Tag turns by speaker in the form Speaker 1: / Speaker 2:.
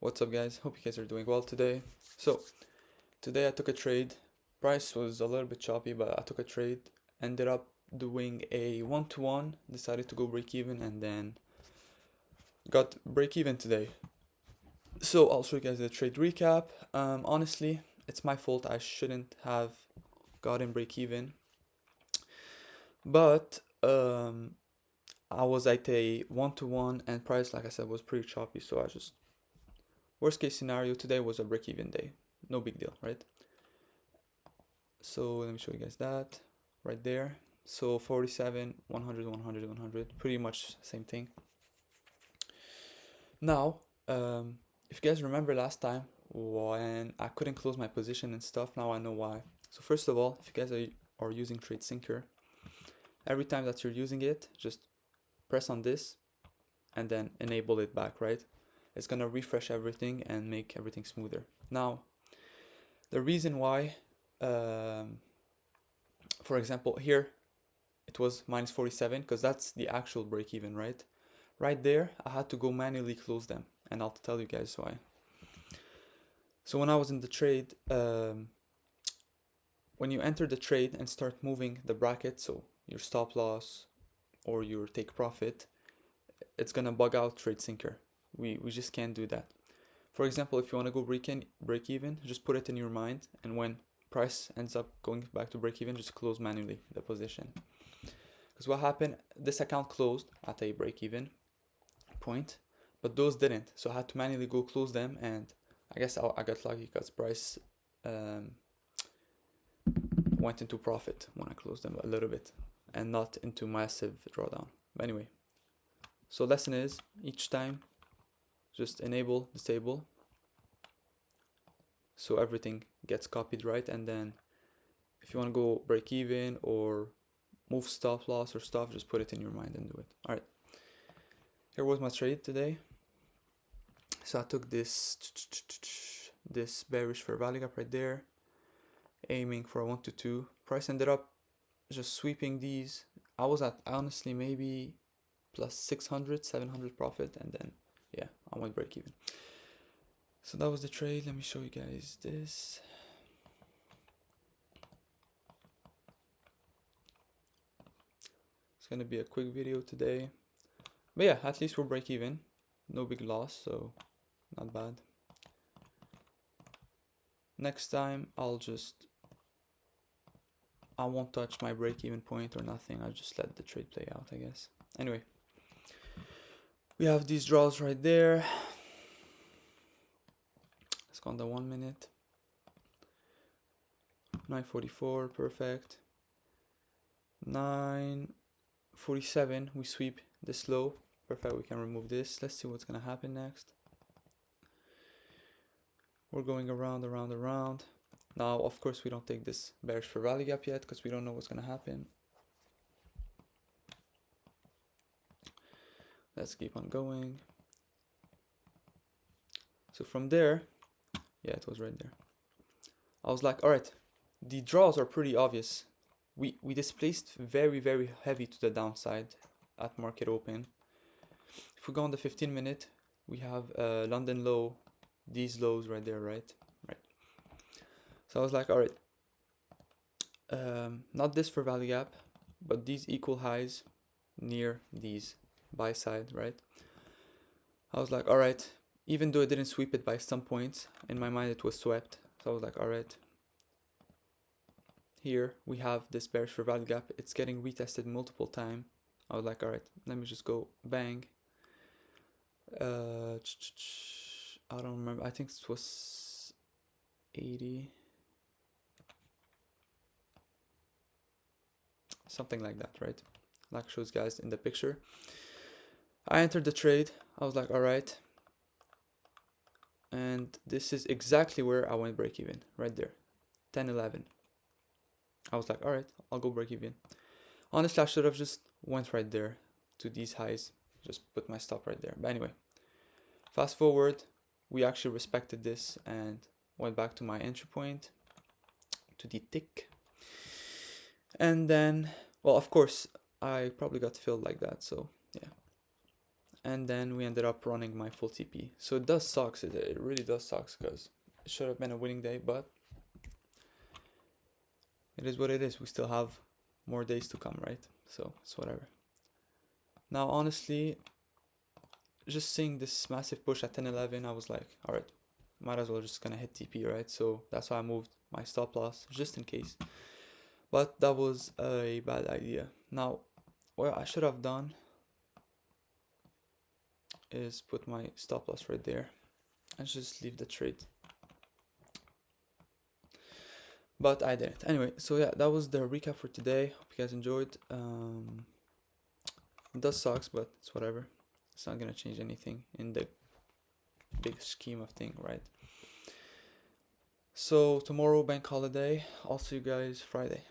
Speaker 1: What's up, guys? Hope you guys are doing well today. So, today I took a trade. Price was a little bit choppy, but I took a trade. Ended up doing a 1-to-1, decided to go break even, and then got break even today. So, I'll show you guys the trade recap. Honestly, it's my fault. I shouldn't have gotten break even, but I was at a 1-to-1, and price, like I said, was pretty choppy. So, worst case scenario today was a break even day. No big deal, right? So let me show you guys that right there. So 47, 100, 100, 100, pretty much same thing. Now, if you guys remember last time when I couldn't close my position and stuff, now I know why. So first of all, if you guys are using TradeSyncer, every time that you're using it, just press on this and then enable it back, right? It's gonna refresh everything and make everything smoother. Now, the reason why, for example, here it was minus 47 because that's the actual break even, right? Right there, I had to go manually close them, and I'll tell you guys why. So when I was in the trade, when you enter the trade and start moving the bracket, so your stop loss or your take profit, it's gonna bug out TradeSyncer. We just can't do that. For example, if you want to go break even, just put it in your mind, and when price ends up going back to break even, just close manually the position. Because what happened, this account closed at a break even point, but those didn't. So I had to manually go close them, and I guess I got lucky because price went into profit when I closed them a little bit and not into massive drawdown. But anyway, so lesson is each time just enable, disable, so everything gets copied right, and then if you want to go break even or move stop loss or stuff, just put it in your mind and do it. All right, here was my trade today. So I took this bearish fair value gap right there, aiming for a 1-to-2. Price ended up just sweeping these. I was at honestly maybe plus 600, 700 profit, and then yeah, I went break even. So that was the trade. Let me show you guys this. It's gonna be a quick video today, but yeah, at least we're break even. No big loss, so not bad. Next time I won't touch my break even point or nothing. I'll just let the trade play out, I guess. Anyway, we have these draws right there. Let's go on the 1 minute. 944, perfect. 947, we sweep this low. Perfect, we can remove this. Let's see what's gonna happen next. We're going around. Now, of course, we don't take this bearish fair value gap yet because we don't know what's gonna happen. Let's keep on going. So from there, yeah, it was right there. I was like, all right, the draws are pretty obvious. We displaced very heavy to the downside at market open. If we go on the 15-minute, we have London low, these lows right there, right? So I was like, all right, not this fair value gap, but these equal highs near these buy side, right? I was like, all right, even though it didn't sweep it by some points, in my mind it was swept. So I was like, all right, here we have this bearish fair value gap. It's getting retested multiple times. I was like, all right, let me just go bang. I don't remember. I think it was 80, something like that, right? Like shows guys in the picture. I entered the trade. I was like, all right, and this is exactly where I went break even, right there, 10-11. I was like, all right, I'll go break even. Honestly, I should have just went right there to these highs, just put my stop right there. But anyway, fast forward, we actually respected this and went back to my entry point, to the tick. And then, well, of course, I probably got filled like that, so yeah. and then we ended up running my full TP. So it does sucks. It really does sucks because it should have been a winning day, but it is what it is. We still have more days to come, right? So it's whatever. Now, honestly, just seeing this massive push at 10-11, I was like, all right, might as well just gonna hit TP, right? So that's why I moved my stop loss just in case. But that was a bad idea. Now, what I should have done is put my stop loss right there and just leave the trade. But I didn't. Anyway, so yeah, that was the recap for today. Hope you guys enjoyed. It does sucks, but it's whatever. It's not gonna change anything in the big scheme of thing, right? So tomorrow, bank holiday. I'll see you guys Friday.